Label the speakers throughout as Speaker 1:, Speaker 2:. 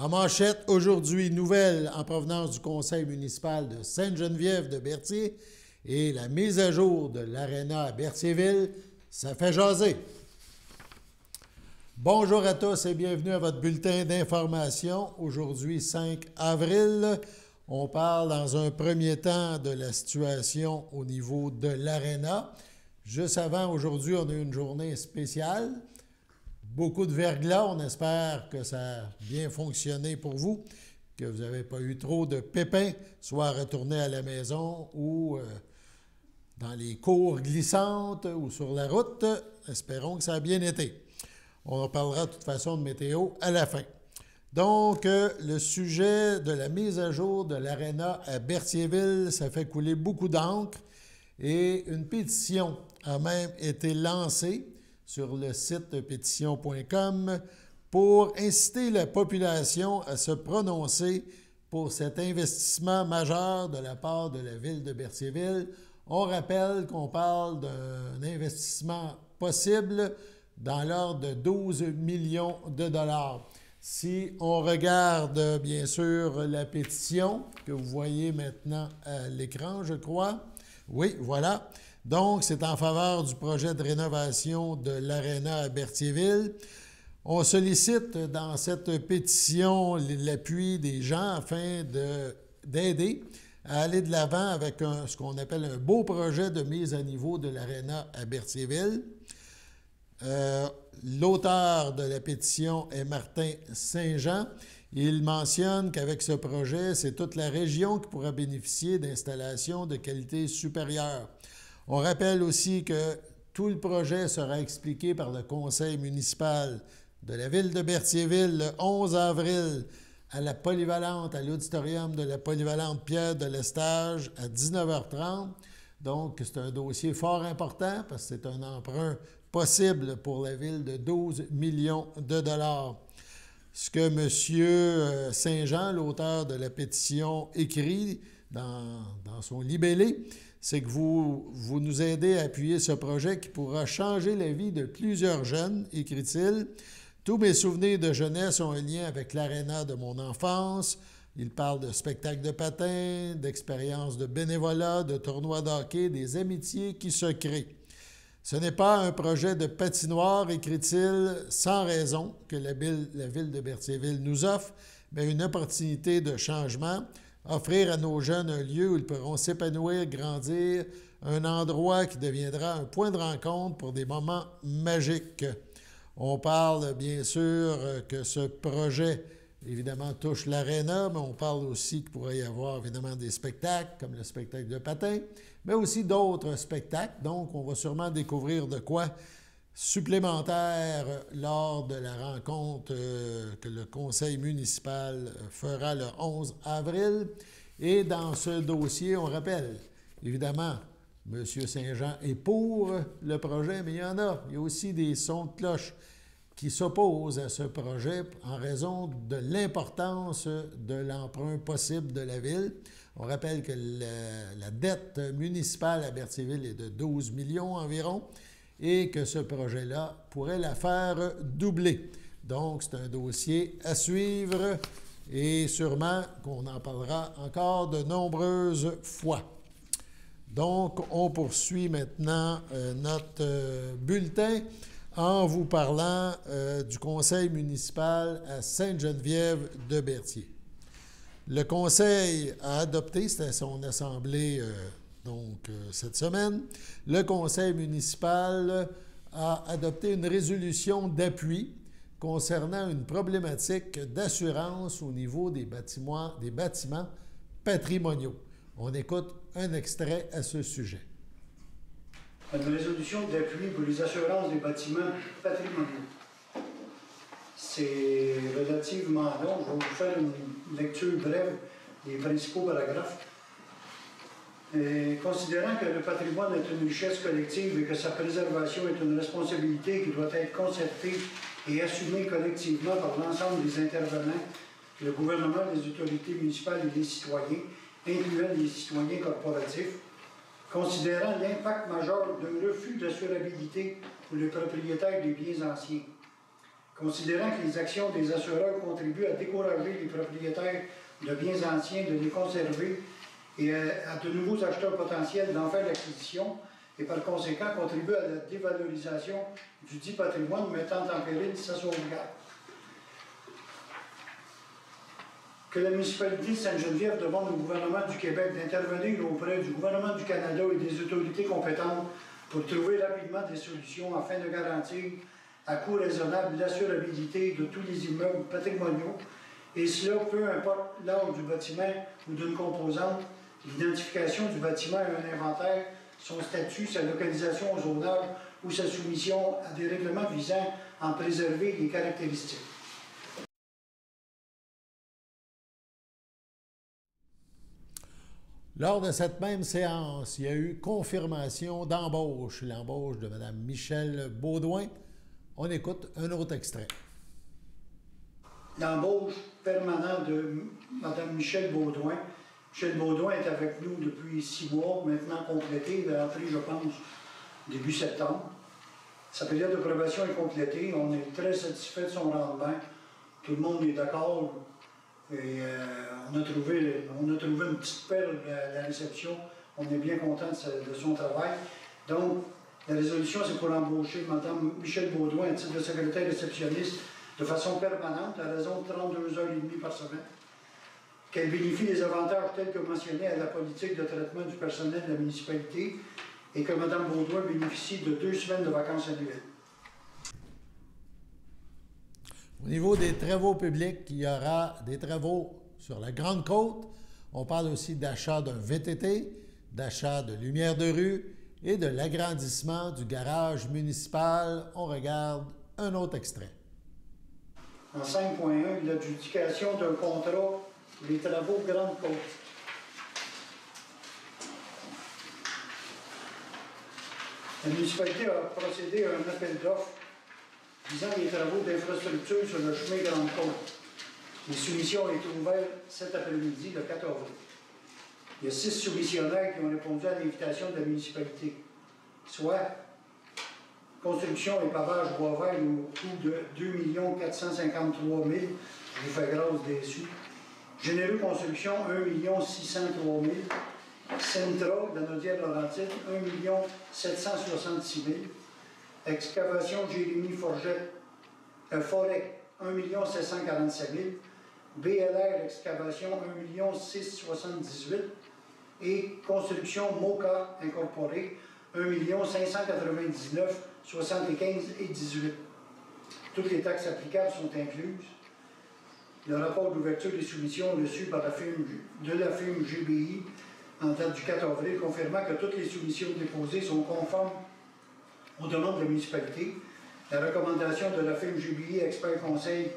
Speaker 1: En manchette, aujourd'hui, nouvelle en provenance du conseil municipal de Sainte-Geneviève de Berthier et la mise à jour de l'aréna à Berthierville, ça fait jaser. Bonjour à tous et bienvenue à votre bulletin d'information. Aujourd'hui, 5 avril, on parle dans un premier temps de la situation au niveau de l'aréna. Juste avant, aujourd'hui, on a eu une journée spéciale. Beaucoup de verglas, on espère que ça a bien fonctionné pour vous, que vous n'avez pas eu trop de pépins, soit retourner à la maison ou dans les cours glissantes ou sur la route. Espérons que ça a bien été. On parlera de toute façon de météo à la fin. Donc, le sujet de la mise à jour de l'aréna à Berthierville, ça fait couler beaucoup d'encre et une pétition a même été lancée sur le site pétition.com pour inciter la population à se prononcer pour cet investissement majeur de la part de la ville de Berthierville. On rappelle qu'on parle d'un investissement possible dans l'ordre de 12 millions de dollars. Si on regarde bien sûr la pétition que vous voyez maintenant à l'écran, je crois. Oui, voilà. Donc, c'est en faveur du projet de rénovation de l'aréna à Berthierville. On sollicite dans cette pétition l'appui des gens afin d'aider à aller de l'avant avec ce qu'on appelle un beau projet de mise à niveau de l'aréna à Berthierville. L'auteur de la pétition est Martin Saint-Jean. Il mentionne qu'avec ce projet, c'est toute la région qui pourra bénéficier d'installations de qualité supérieure. On rappelle aussi que tout le projet sera expliqué par le conseil municipal de la ville de Berthierville le 11 avril à la polyvalente, à l'auditorium de la polyvalente Pierre de Lestage à 19h30. Donc, c'est un dossier fort important parce que c'est un emprunt possible pour la ville de 12 millions de dollars. Ce que M. Saint-Jean, l'auteur de la pétition, écrit dans son libellé, c'est que vous nous aidez à appuyer ce projet qui pourra changer la vie de plusieurs jeunes, écrit-il. Tous mes souvenirs de jeunesse ont un lien avec l'aréna de mon enfance. Il parle de spectacles de patins, d'expériences de bénévolat, de tournois de hockey, des amitiés qui se créent. Ce n'est pas un projet de patinoire, écrit-il, sans raison que la ville de Berthierville nous offre, mais une opportunité de changement, offrir à nos jeunes un lieu où ils pourront s'épanouir, grandir, un endroit qui deviendra un point de rencontre pour des moments magiques. On parle bien sûr que ce projet, évidemment, touche l'aréna, mais on parle aussi qu'il pourrait y avoir évidemment des spectacles, comme le spectacle de patin, mais aussi d'autres spectacles. Donc, on va sûrement découvrir de quoi supplémentaire lors de la rencontre que le conseil municipal fera le 11 avril. Et dans ce dossier, on rappelle, évidemment, M. Saint-Jean est pour le projet, mais il y en a. Il y a aussi des sons de cloche qui s'opposent à ce projet en raison de l'importance de l'emprunt possible de la ville. On rappelle que la dette municipale à Berthierville est de 12 millions environ et que ce projet-là pourrait la faire doubler. Donc, c'est un dossier à suivre et sûrement qu'on en parlera encore de nombreuses fois. Donc, on poursuit maintenant notre bulletin en vous parlant du conseil municipal à Sainte-Geneviève de Berthier. Le conseil a adopté, c'était son assemblée cette semaine, le conseil municipal a adopté une résolution d'appui concernant une problématique d'assurance au niveau des bâtiments patrimoniaux. On écoute un extrait à ce sujet.
Speaker 2: Une résolution d'appui pour les assurances des bâtiments patrimoniaux. C'est relativement long. Je vais vous faire une lecture brève des principaux paragraphes. Considérant que le patrimoine est une richesse collective et que sa préservation est une responsabilité qui doit être concertée et assumée collectivement par l'ensemble des intervenants, le gouvernement, les autorités municipales et les citoyens, incluant les citoyens corporatifs, considérant l'impact majeur d'un refus d'assurabilité pour les propriétaires des biens anciens, Considérant que les actions des assureurs contribuent à décourager les propriétaires de biens anciens de les conserver et à de nouveaux acheteurs potentiels d'en faire l'acquisition, et par conséquent contribuent à la dévalorisation du dit patrimoine, mettant en péril sa sauvegarde. Que la municipalité de Sainte-Geneviève demande au gouvernement du Québec d'intervenir auprès du gouvernement du Canada et des autorités compétentes pour trouver rapidement des solutions afin de garantir à coût raisonnable l'assurabilité de tous les immeubles patrimoniaux, et cela peu importe l'âge du bâtiment ou d'une composante, l'identification du bâtiment à un inventaire, son statut, sa localisation au zonage ou sa soumission à des règlements visant à en préserver les caractéristiques.
Speaker 1: Lors de cette même séance, il y a eu confirmation d'embauche, l'embauche de Mme Michèle Beaudoin. On écoute un autre extrait.
Speaker 2: L'embauche permanente de Mme Michèle Beaudoin. Michèle Beaudoin est avec nous depuis 6 mois, maintenant complétée. Elle est entrée, je pense, début septembre. Sa période de probation est complétée. On est très satisfait de son rendement. Tout le monde est d'accord. Et on a trouvé une petite perle à la réception. On est bien content de son travail. Donc, la résolution, c'est pour embaucher Mme Michèle Beaudoin à titre de secrétaire réceptionniste de façon permanente, à raison de 32h30 par semaine. Qu'elle bénéficie des avantages tels que mentionnés à la politique de traitement du personnel de la municipalité et que Mme Beaudoin bénéficie de 2 semaines de vacances annuelles.
Speaker 1: Au niveau des travaux publics, il y aura des travaux sur la Grande Côte. On parle aussi d'achat d'un VTT, d'achat de lumière de rue et de l'agrandissement du garage municipal. On regarde un autre extrait.
Speaker 2: En 5.1, l'adjudication d'un contrat pour les travaux Grande Côte. La municipalité a procédé à un appel d'offres visant les travaux d'infrastructure sur le chemin Grande Côte. Les soumissions ont été ouvertes cet après-midi, le 4 avril. Il y a 6 soumissionnaires qui ont répondu à l'invitation de la municipalité, soit construction et pavage bois vert au coût de 2 453 000, je vous fais grâce des sous. Généreux construction, 1 603 000. Centra, de la Naudière-Laurentide, 1 766 000. Excavation Jérémy Forget, Forêt, 1 747 000. BLR Excavation, 1 678 000. Et Construction Moka Incorporée, 1 599 75 et 18. Toutes les taxes applicables sont incluses. Le rapport d'ouverture des soumissions reçu par la firme GBI en date du 4 avril, confirmant que toutes les soumissions déposées sont conformes aux demandes de la municipalité. La recommandation de la firme GBI Expert Conseil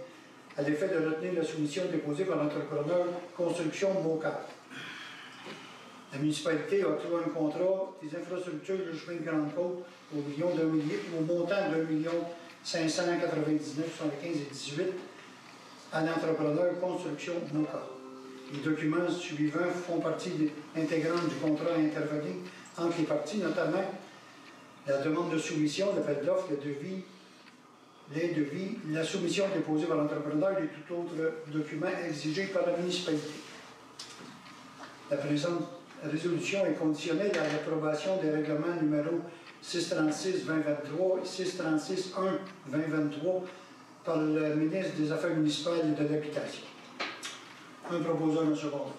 Speaker 2: à l'effet de retenir la soumission déposée par l'entrepreneur Construction Moka. La municipalité a octroyé un contrat des infrastructures du chemin de Grande-Côte au montant de 1 599 75 et 18 à l'entrepreneur Construction Moka. Les documents suivants font partie intégrante du contrat à intervenir entre les parties, notamment la demande de soumission, l'appel d'offres, les devis, la soumission déposée par l'entrepreneur et tout autre document exigé par la municipalité. La présente résolution est conditionnée à l'approbation des règlements numéro 636-2023 et 636-1-2023 par le ministre des Affaires municipales et de l'Habitation. Un proposeur, un second.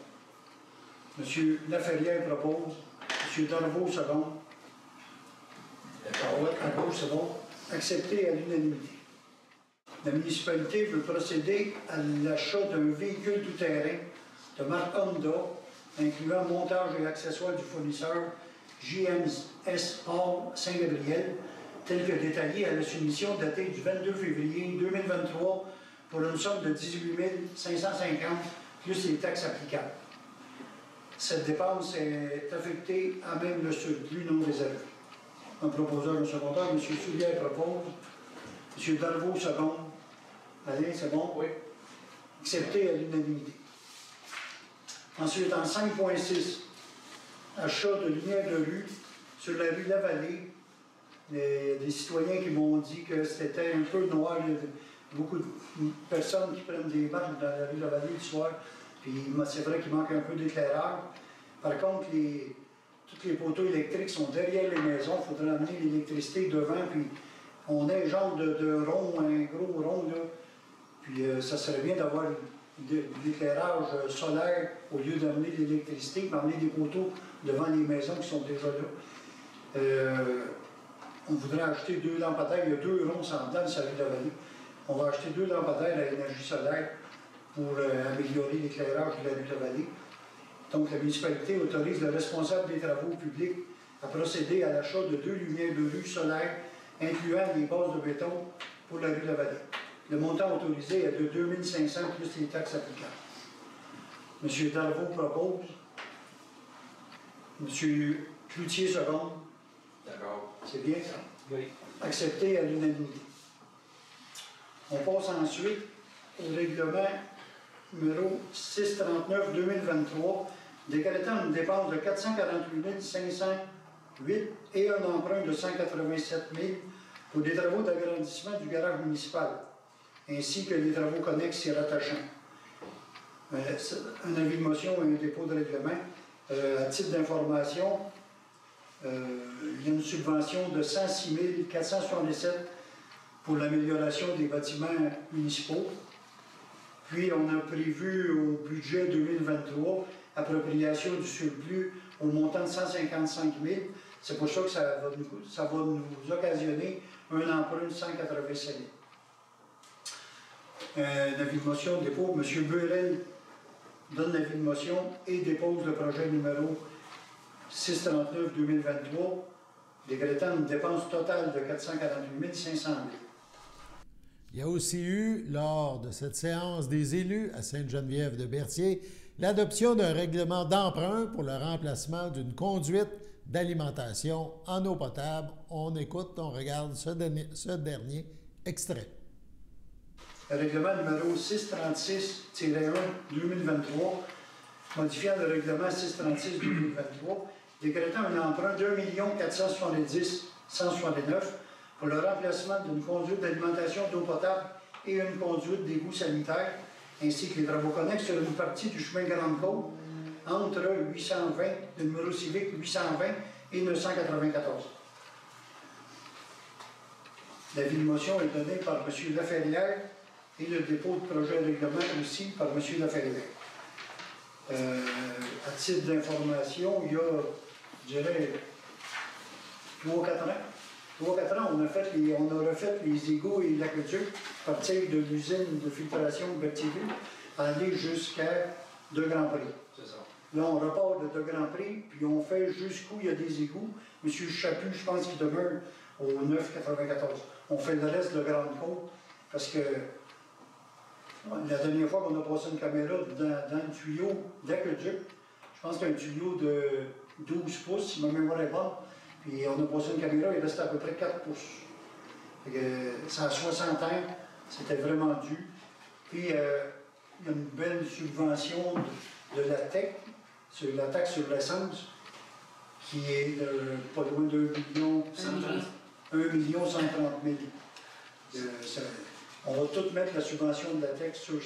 Speaker 2: M. Laferrière propose, M. Darvaux, second. À gauche, c'est bon. Accepté à l'unanimité. La municipalité veut procéder à l'achat d'un véhicule tout-terrain de marque Honda, incluant montage et accessoires du fournisseur JMS Hall Saint-Gabriel, tel que détaillé à la soumission datée du 22 février 2023 pour une somme de 18 550 plus les taxes applicables. Cette dépense est affectée à même le surplus non réservé. Un proposeur, un secondaire, M. Soulière propose, M. Darvaux, second. Alain, c'est bon? Oui. Accepté à l'unanimité. Ensuite, en 5.6, achat de lumière de rue sur la rue Lavallée. Des citoyens qui m'ont dit que c'était un peu noir, beaucoup de personnes qui prennent des marches dans la rue de la Vallée le soir, puis c'est vrai qu'il manque un peu d'éclairage. Par contre, tous les poteaux électriques sont derrière les maisons, il faudrait amener l'électricité devant, puis on a un genre de rond, un gros rond, là. Puis ça serait bien d'avoir de l'éclairage solaire au lieu d'amener l'électricité, mais amener des poteaux devant les maisons qui sont déjà là. On voudrait acheter 2 lampadaires. Il y a 2 ronds sans dans le salut de la Vallée. On va acheter 2 lampadaires à énergie solaire pour améliorer l'éclairage de la rue de la Vallée. Donc, la municipalité autorise le responsable des travaux publics à procéder à l'achat de 2 lumières de rue solaires, incluant les bases de béton pour la rue de la Vallée. Le montant autorisé est de 2 500 plus les taxes applicables. M. Darvaux propose. M. Cloutier seconde.
Speaker 3: D'accord.
Speaker 2: C'est bien ça?
Speaker 3: Oui.
Speaker 2: Accepté à l'unanimité. On passe ensuite au règlement numéro 639-2023, décrétant une dépense de 448 508 et un emprunt de 187 000 pour des travaux d'agrandissement du garage municipal, ainsi que les travaux connexes y rattachants. Un avis de motion et un dépôt de règlement. À titre d'information, il y a une subvention de 106 467 pour l'amélioration des bâtiments municipaux. Puis, on a prévu au budget 2023 appropriation du surplus au montant de 155 000. C'est pour ça que ça va nous occasionner un emprunt de 187 000. Un avis de motion dépôt. M. Burel donne l'avis de motion et dépose le projet numéro 639-2023, décrétant une dépense totale de 448 500 000.
Speaker 1: Il y a aussi eu, lors de cette séance des élus à Sainte-Geneviève-de-Berthier, l'adoption d'un règlement d'emprunt pour le remplacement d'une conduite d'alimentation en eau potable. On écoute, on regarde ce dernier extrait.
Speaker 2: Le règlement numéro 636-1-2023, modifiant le règlement 636-2023, décrétant un emprunt de 1 470 169 pour le remplacement d'une conduite d'alimentation d'eau potable et une conduite d'égout sanitaire, ainsi que les travaux connexes sur une partie du chemin Grande-Côte entre 820, le numéro civique 820 et 994. L'avis de motion est donné par M. Laferrière et le dépôt de projet de règlement aussi par M. Laferrière. À titre d'information, il y a, je dirais, 3 ou 4 ans. 3 ou 4 ans, on a refait les égouts et l'aqueduc à partir de l'usine de filtration de Berthierville, aller jusqu'à De Grand Prix.
Speaker 3: C'est ça.
Speaker 2: Là, on repart de Grand Prix, puis on fait jusqu'où il y a des égouts. M. Chaput, je pense qu'il demeure au 994. On fait le reste de Grande-Côte, parce que la dernière fois qu'on a passé une caméra dans le tuyau d'aqueduc, je pense qu'il y a un tuyau de 12 pouces, si ma mémoire est bonne, puis on a passé une caméra, il restait à peu près 4 pouces. Ça a 60 ans, c'était vraiment dû. Puis il y a une belle subvention de la TEC, sur la taxe sur l'essence, qui est pas loin de 1 million 130 000. On va tout mettre la subvention de la TEC sur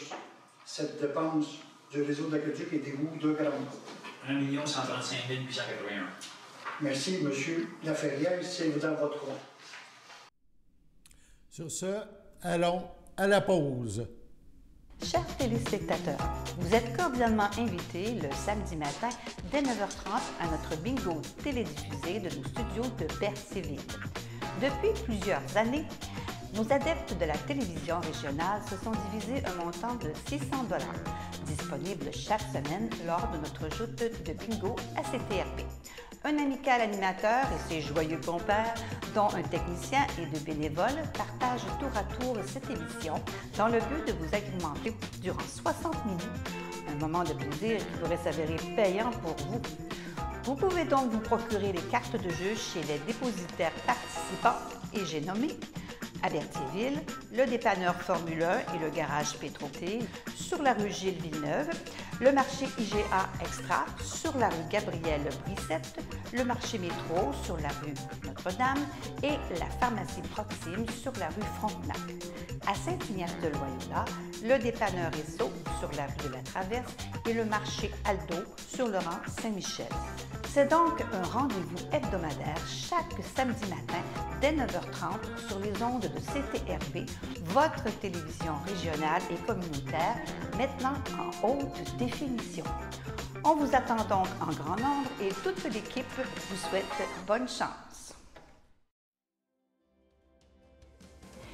Speaker 2: cette dépense du réseau d'aqueduc et d'égout de Grande-Côte.
Speaker 3: 1 135 881.
Speaker 2: Merci, M. Laferrière, c'est dans votre compte.
Speaker 1: Sur ce, allons à la pause.
Speaker 4: Chers téléspectateurs, vous êtes cordialement invités le samedi matin dès 9h30 à notre bingo télédiffusé de nos studios de Berthierville. Depuis plusieurs années, nos adeptes de la télévision régionale se sont divisés un montant de 600 $, disponible chaque semaine lors de notre joute de bingo à CTRP. Un amical animateur et ses joyeux compères, dont un technicien et 2 bénévoles, partagent tour à tour cette émission dans le but de vous agrémenter durant 60 minutes. Un moment de plaisir qui pourrait s'avérer payant pour vous. Vous pouvez donc vous procurer les cartes de jeu chez les dépositaires participants et j'ai nommé à Berthierville, le dépanneur Formule 1 et le garage Pétroté, sur la rue Gilles Villeneuve, le marché IGA Extra sur la rue Gabrielle-Brissette, le marché Métro sur la rue Notre-Dame et la pharmacie Proxime sur la rue Frontenac. À Saint-Ignace-de-Loyola, le dépanneur Esso sur la rue de la Traverse et le marché Aldo sur le rang Saint-Michel. C'est donc un rendez-vous hebdomadaire chaque samedi matin dès 9h30 sur les ondes de CTRB, votre télévision régionale et communautaire, maintenant en haute définition. On vous attend donc en grand nombre et toute l'équipe vous souhaite bonne chance.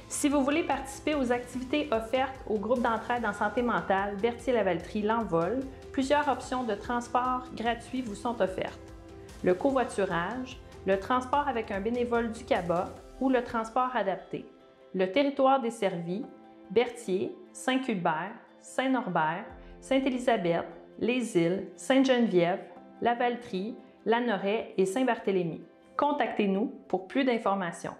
Speaker 5: Si vous voulez participer aux activités offertes au groupe d'entraide en santé mentale Berthier-Lavaltrie L'Envol, plusieurs options de transport gratuit vous sont offertes. Le covoiturage, le transport avec un bénévole du CABA ou le transport adapté. Le territoire desservi, Berthier, Saint-Cuthbert, Saint-Norbert, Sainte-Élisabeth, Les Îles, Sainte-Geneviève, Lavaltrie, Lanoraie et Saint-Barthélemy. Contactez-nous pour plus d'informations.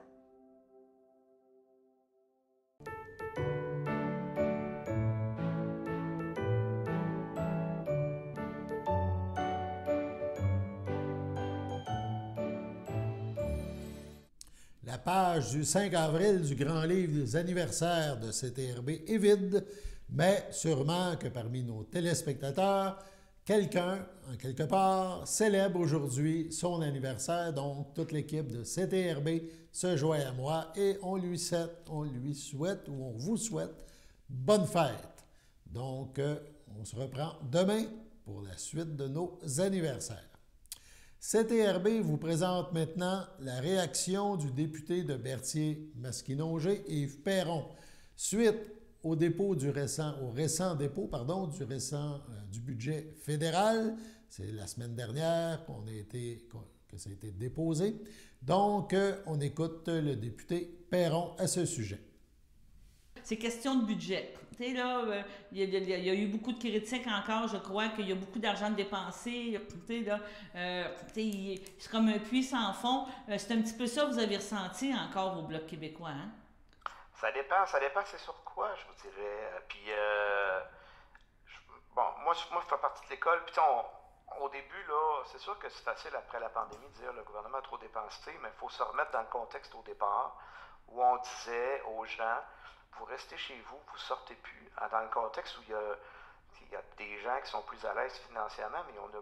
Speaker 1: La page du 5 avril du grand livre des anniversaires de CTRB est vide, mais sûrement que parmi nos téléspectateurs, quelqu'un, en quelque part, célèbre aujourd'hui son anniversaire. Donc, toute l'équipe de CTRB se joint à moi et on lui souhaite ou on vous souhaite bonne fête. Donc, on se reprend demain pour la suite de nos anniversaires. CTRB vous présente maintenant la réaction du député de Berthier-Masquinongé, Yves Perron, suite au dépôt du budget fédéral. C'est la semaine dernière que ça a été déposé. Donc, on écoute le député Perron à ce sujet.
Speaker 6: C'est question de budget. Tu sais, là, il y a eu beaucoup de critiques encore, je crois, qu'il y a beaucoup d'argent dépensé. Tu sais, là, c'est comme un puits sans fond. C'est un petit peu ça que vous avez ressenti encore au Bloc québécois, hein?
Speaker 7: Ça dépend c'est sur quoi, je vous dirais. Moi, je fais partie de l'école, puis au début, là, c'est sûr que c'est facile après la pandémie de dire le gouvernement a trop dépensé, mais il faut se remettre dans le contexte au départ, où on disait aux gens, vous restez chez vous, vous sortez plus, dans le contexte où il y a des gens qui sont plus à l'aise financièrement, mais on a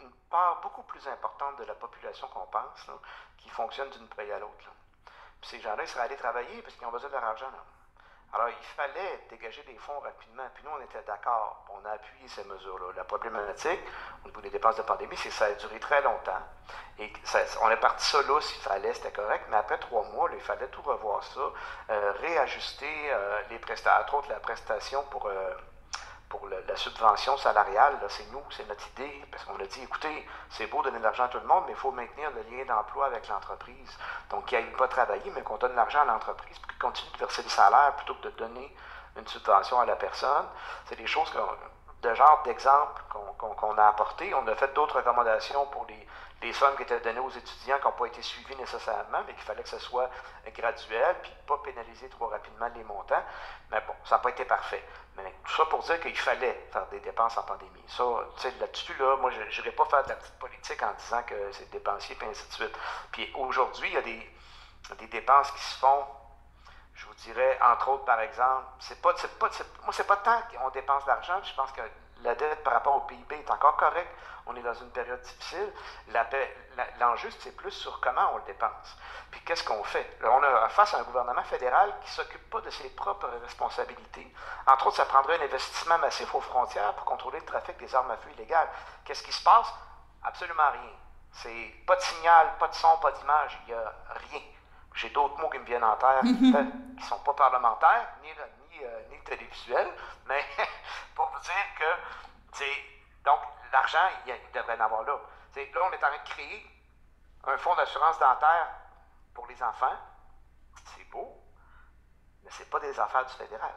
Speaker 7: une part beaucoup plus importante de la population qu'on pense, là, qui fonctionne d'une paye à l'autre. Puis ces gens-là, ils seraient allés travailler parce qu'ils ont besoin de leur argent. Là. Alors, il fallait dégager des fonds rapidement. Puis nous, on était d'accord. On a appuyé ces mesures-là. La problématique, au niveau des dépenses de pandémie, c'est que ça a duré très longtemps. Et on est parti ça là, s'il fallait, c'était correct. Mais après 3 mois, là, il fallait tout revoir ça, réajuster les prestations, entre autres la prestation pour la subvention salariale, c'est nous, c'est notre idée, parce qu'on a dit, écoutez, c'est beau donner de l'argent à tout le monde, mais il faut maintenir le lien d'emploi avec l'entreprise. Donc, qu'ils n'aillent pas travailler, mais qu'on donne l'argent à l'entreprise, puis qu'ils continuent de verser le salaire plutôt que de donner une subvention à la personne. C'est des choses de genre d'exemple qu'on a apporté. On a fait d'autres recommandations pour les sommes qui étaient données aux étudiants qui n'ont pas été suivies nécessairement, mais qu'il fallait que ce soit graduel, puis pas pénaliser trop rapidement les montants. Mais bon, ça n'a pas été parfait. Mais tout ça pour dire qu'il fallait faire des dépenses en pandémie. Ça, tu sais, là-dessus, là, moi, je n'irais pas faire de la petite politique en disant que c'est dépensier, puis ainsi de suite. Puis aujourd'hui, il y a des dépenses qui se font, je vous dirais, entre autres, par exemple, moi, c'est pas tant qu'on dépense de l'argent, je pense que la dette par rapport au PIB est encore correcte. On est dans une période difficile. L'enjeu, c'est plus sur comment on le dépense. Puis qu'est-ce qu'on fait? Là, on a face à un gouvernement fédéral qui ne s'occupe pas de ses propres responsabilités. Entre autres, ça prendrait un investissement massif aux frontières pour contrôler le trafic des armes à feu illégales. Qu'est-ce qui se passe? Absolument rien. C'est pas de signal, pas de son, pas d'image. Il n'y a rien. J'ai d'autres mots qui me viennent en tête qui ne sont pas parlementaires, ni télévisuels, mais pour vous dire que, donc, l'argent, il devrait en avoir là. Là, on est en train de créer un fonds d'assurance dentaire pour les enfants. C'est beau, mais ce n'est pas des affaires du fédéral.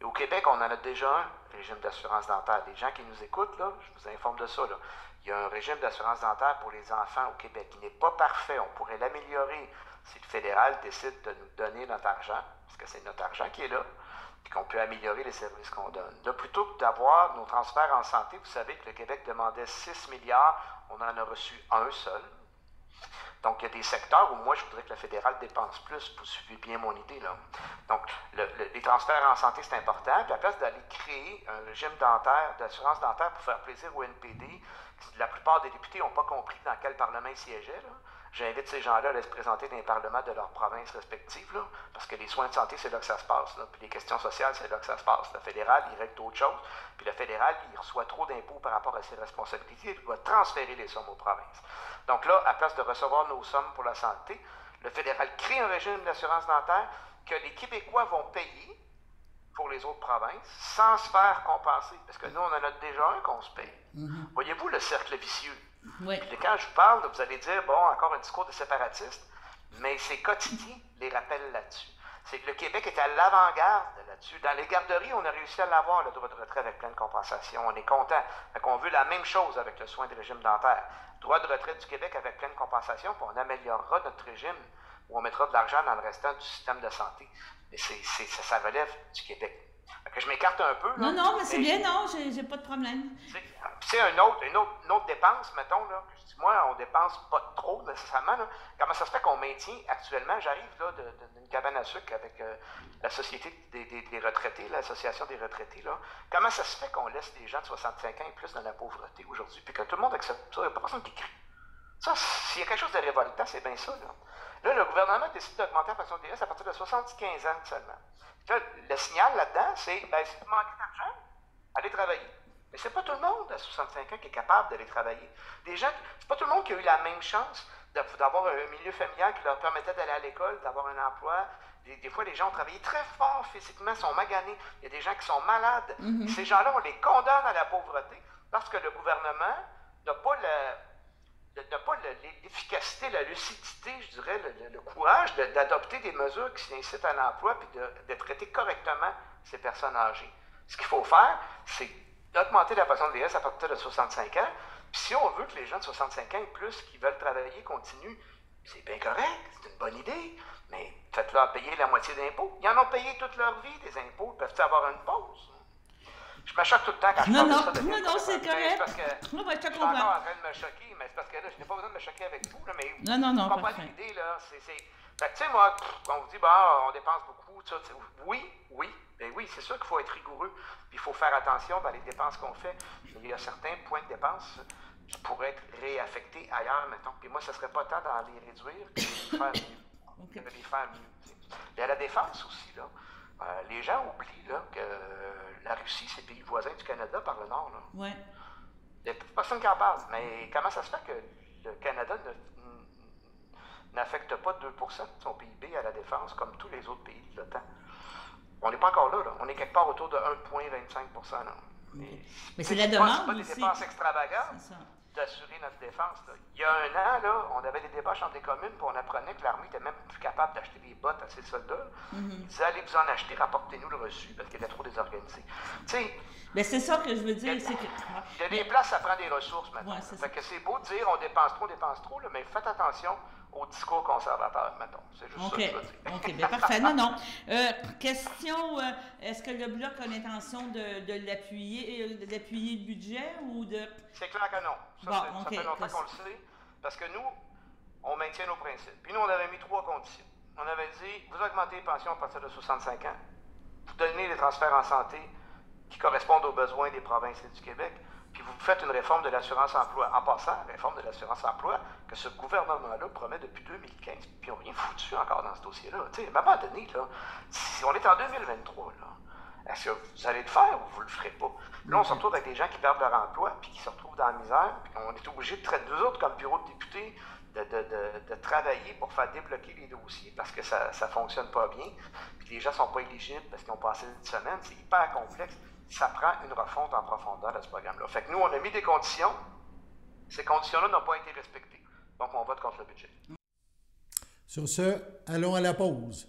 Speaker 7: Et au Québec, on en a déjà un régime d'assurance dentaire. Les gens qui nous écoutent, là, je vous informe de ça, là. Il y a un régime d'assurance dentaire pour les enfants au Québec. Il n'est pas parfait. On pourrait l'améliorer si le fédéral décide de nous donner notre argent, parce que c'est notre argent qui est là. puis qu'on peut améliorer les services qu'on donne. Là, plutôt que d'avoir nos transferts en santé, vous savez que le Québec demandait 6 milliards, on en a reçu un seul. Donc, il y a des secteurs où moi, je voudrais que le fédéral dépense plus, vous suivez bien mon idée, là. Donc, les transferts en santé, c'est important. Puis, à la place d'aller créer un régime dentaire, d'assurance dentaire pour faire plaisir au NPD, la plupart des députés n'ont pas compris dans quel Parlement ils siégeaient, là. J'invite ces gens-là à aller se présenter dans les parlements de leurs provinces respectives, là, parce que les soins de santé, c'est là que ça se passe. Là, puis les questions sociales, c'est là que ça se passe. Le fédéral, il règle d'autres choses. Puis le fédéral, il reçoit trop d'impôts par rapport à ses responsabilités. Il doit transférer les sommes aux provinces. Donc là, à place de recevoir nos sommes pour la santé, le fédéral crée un régime d'assurance dentaire que les Québécois vont payer pour les autres provinces sans se faire compenser. Parce que nous, on en a déjà un qu'on se paye. Voyez-vous le cercle vicieux?
Speaker 6: Oui.
Speaker 7: Et quand je vous parle, vous allez dire, bon, encore un discours de séparatiste, mais c'est quotidien les rappels là-dessus. C'est que le Québec est à l'avant-garde là-dessus. Dans les garderies, on a réussi à l'avoir, le droit de retrait avec pleine compensation. On est content. Fait qu'on veut la même chose avec le soin de régime dentaire. Droit de retrait du Québec avec pleine compensation, puis on améliorera notre régime, où on mettra de l'argent dans le restant du système de santé. Mais ça relève du Québec. Fait que je m'écarte un peu. Là,
Speaker 6: Non, mais c'est bien, non, j'ai pas de problème.
Speaker 7: C'est une autre dépense, mettons, là, que je dis, moi, on dépense pas trop nécessairement. Là. Comment ça se fait qu'on maintient actuellement, j'arrive là d'une cabane à sucre avec la Société des retraités, l'Association des retraités, là. Comment ça se fait qu'on laisse les gens de 65 ans et plus dans la pauvreté aujourd'hui, puis que tout le monde accepte ça, il n'y a pas personne qui crie. Ça, s'il y a quelque chose de révoltant, c'est bien ça, là. Là, le gouvernement décide d'augmenter la pension DS à partir de 75 ans seulement. Là, le signal là-dedans, c'est, ben, si vous manquez d'argent, allez travailler. Mais c'est pas tout le monde à 65 ans qui est capable d'aller travailler. Des gens, c'est pas tout le monde qui a eu la même chance d'avoir un milieu familial qui leur permettait d'aller à l'école, d'avoir un emploi. Des fois, les gens ont travaillé très fort physiquement, sont maganés. Il y a des gens qui sont malades. Ces gens-là, on les condamne à la pauvreté parce que le gouvernement n'a pas l'efficacité, la lucidité, je dirais, le courage d'adopter des mesures qui incitent à l'emploi et de traiter correctement ces personnes âgées. Ce qu'il faut faire, c'est d'augmenter la pension de vieillesse à partir de 65 ans. Puis si on veut que les gens de 65 ans et plus qui veulent travailler continuent, c'est bien correct, c'est une bonne idée, mais faites-leur payer la moitié d'impôts. Ils en ont payé toute leur vie, des impôts. Peuvent-ils avoir une pause? Je me choque tout le temps quand je parle de ça.
Speaker 6: Non, c'est correct.
Speaker 7: Parce que
Speaker 6: je te comprends.
Speaker 7: je suis encore en train de me choquer, mais c'est parce que là, je n'ai pas besoin de me choquer avec vous, là, mais
Speaker 6: non,
Speaker 7: vous comprenez l'idée, là. Fait que, tu sais, moi, on vous dit, bah, on dépense beaucoup, ça, oui, c'est sûr qu'il faut être rigoureux, puis il faut faire attention dans les dépenses qu'on fait. Il y a certains points de dépenses qui pourraient être réaffectés ailleurs, mettons. Puis moi, ce ne serait pas tant d'en les réduire que de les faire mieux. Et à la défense aussi, là, les gens oublient là, que la Russie, c'est le pays voisin du Canada par le nord.
Speaker 6: Oui.
Speaker 7: Il n'y a personne qui en parle. Mais comment ça se fait que le Canada n'affecte pas 2 de son PIB à la défense comme tous les autres pays de l'OTAN? On n'est pas encore là. On est quelque part autour de 1,25 là.
Speaker 6: Mais c'est la demande.
Speaker 7: C'est pas des dépenses extravagantes d'assurer notre défense. Là. Il y a un an, là, on avait des débats entre des communes, puis on apprenait que l'armée était même plus capable d'acheter des bottes à ses soldats. Ils disaient, allez vous en acheter, rapportez-nous le reçu, parce qu'il était trop désorganisé. Tu sais,
Speaker 6: mais c'est ça que je veux dire.
Speaker 7: Il y a des places, ça prend des ressources maintenant. Ouais, fait que c'est beau de dire on dépense trop, là, mais faites attention au discours conservateur, mettons. C'est juste ça que je veux dire.
Speaker 6: OK, bien parfait. Non. Question, est-ce que le Bloc a l'intention de l'appuyer le budget ou de...
Speaker 7: C'est clair que non. Ça fait longtemps qu'on le sait, parce que nous, on maintient nos principes. Puis nous, on avait mis 3 conditions. On avait dit, vous augmentez les pensions à partir de 65 ans, vous donnez les transferts en santé qui correspondent aux besoins des provinces et du Québec, puis vous faites une réforme de l'assurance-emploi. En passant, la réforme de l'assurance-emploi que ce gouvernement-là promet depuis 2015, puis ils n'ont rien foutu encore dans ce dossier-là. Tu sais, à un moment donné, là, si on est en 2023, là, est-ce que vous allez le faire ou vous le ferez pas? Là, on se retrouve avec des gens qui perdent leur emploi, puis qui se retrouvent dans la misère, puis on est obligé de traiter nous autres comme bureau de députés, de travailler pour faire débloquer les dossiers parce que ça ne fonctionne pas bien, puis les gens ne sont pas éligibles parce qu'ils ont passé une semaine. C'est hyper complexe. Ça prend une refonte en profondeur de ce programme-là. Fait que nous, on a mis des conditions. Ces conditions-là n'ont pas été respectées. Donc, on vote contre le budget.
Speaker 1: Sur ce, allons à la pause.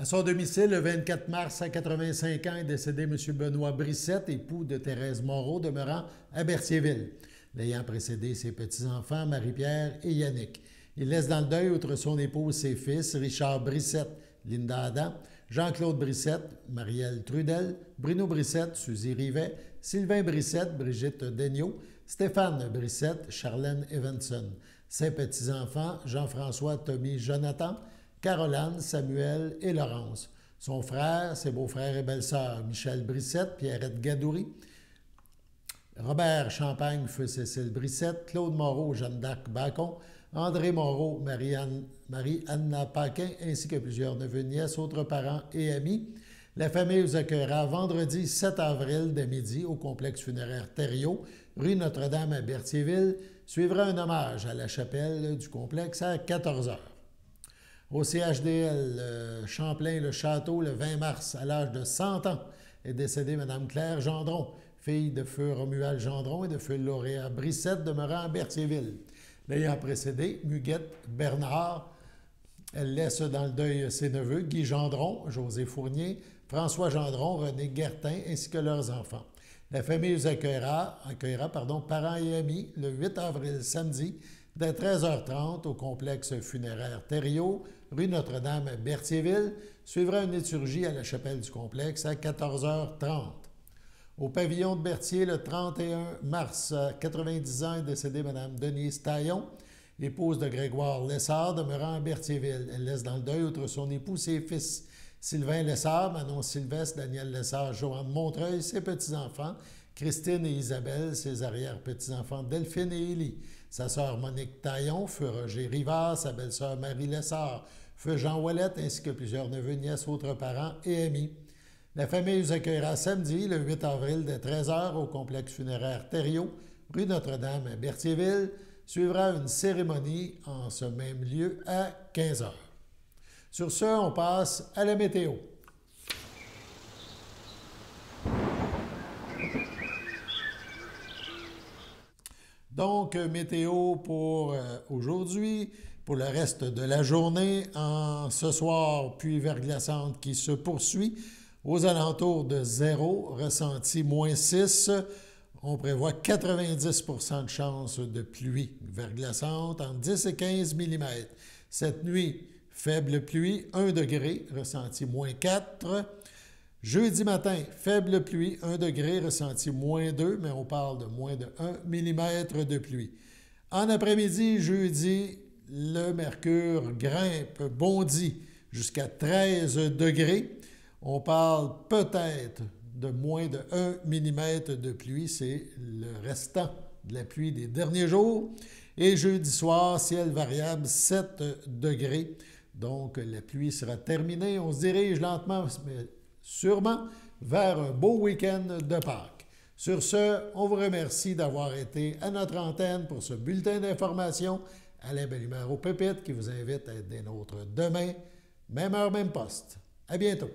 Speaker 1: son domicile, le 24 mars, à 85 ans, est décédé M. Benoît Brissette, époux de Thérèse Moreau, demeurant à Berthierville, l'ayant précédé ses petits-enfants, Marie-Pierre et Yannick. Il laisse dans le deuil, outre son épouse, ses fils, Richard Brissette, Linda Adam, Jean-Claude Brissette, Marielle Trudel, Bruno Brissette, Suzy Rivet, Sylvain Brissette, Brigitte Daigneault, Stéphane Brissette, Charlène Evanson. Ses petits-enfants, Jean-François, Tommy, Jonathan, Caroline, Samuel et Laurence. Son frère, ses beaux-frères et belles-sœurs, Michel Brissette, Pierrette Gadoury, Robert Champagne, feu Cécile Brissette, Claude Moreau, Jeanne d'Arc Bacon, André Moreau, Marie-Anna Paquin, ainsi que plusieurs neveux, nièces, autres parents et amis. La famille vous accueillera vendredi 7 avril dès midi au complexe funéraire Thériault, rue Notre-Dame à Berthierville. Suivra un hommage à la chapelle du complexe à 14 h. Au CHDL Champlain-le-Château, le 20 mars, à l'âge de 100 ans, est décédée Mme Claire Gendron, fille de feu Romuald Gendron et de feu Lauréat Brissette, demeurant à Berthierville. L'ayant précédée, Muguette Bernard. Elle laisse dans le deuil ses neveux, Guy Gendron, José Fournier, François Gendron, René Guertin, ainsi que leurs enfants. La famille vous accueillera parents et amis le 8 avril samedi, dès 13h30 au complexe funéraire Thériault, rue Notre-Dame à Berthierville. Suivra une liturgie à la chapelle du complexe à 14h30. Au pavillon de Berthier, le 31 mars, à 90 ans, est décédée Mme Denise Taillon, épouse de Grégoire Lessard, demeurant à Berthierville. Elle laisse dans le deuil, outre son époux, ses fils Sylvain Lessard, Manon Sylvestre, Daniel Lessard, Joanne Montreuil, ses petits-enfants, Christine et Isabelle, ses arrière-petits-enfants, Delphine et Élie, sa sœur Monique Taillon, feu Roger Rivard, sa belle-sœur Marie Lessard, feu Jean Ouellette, ainsi que plusieurs neveux, nièces, autres parents et amis. La famille vous accueillera samedi, le 8 avril, dès 13h au complexe funéraire Thériault, rue Notre-Dame à Berthierville. Suivra une cérémonie en ce même lieu à 15h. Sur ce, on passe à la météo. Donc, météo pour aujourd'hui, pour le reste de la journée, en ce soir, pluie verglaçante qui se poursuit aux alentours de 0, ressenti -6. On prévoit 90 % de chance de pluie verglaçante entre 10 et 15 mm. Cette nuit, faible pluie, 1 degré, ressenti -4. Jeudi matin, faible pluie, 1 degré, ressenti -2, mais on parle de moins de 1 mm de pluie. En après-midi, jeudi, le mercure grimpe, bondit jusqu'à 13 degrés. On parle peut-être de moins de 1 mm de pluie, c'est le restant de la pluie des derniers jours. Et jeudi soir, ciel variable, 7 degrés. Donc, la pluie sera terminée. On se dirige lentement, mais sûrement, vers un beau week-end de Pâques. Sur ce, on vous remercie d'avoir été à notre antenne pour ce bulletin d'information. Alain Bellemare au Pépite qui vous invite à être des nôtres demain, même heure, même poste. À bientôt.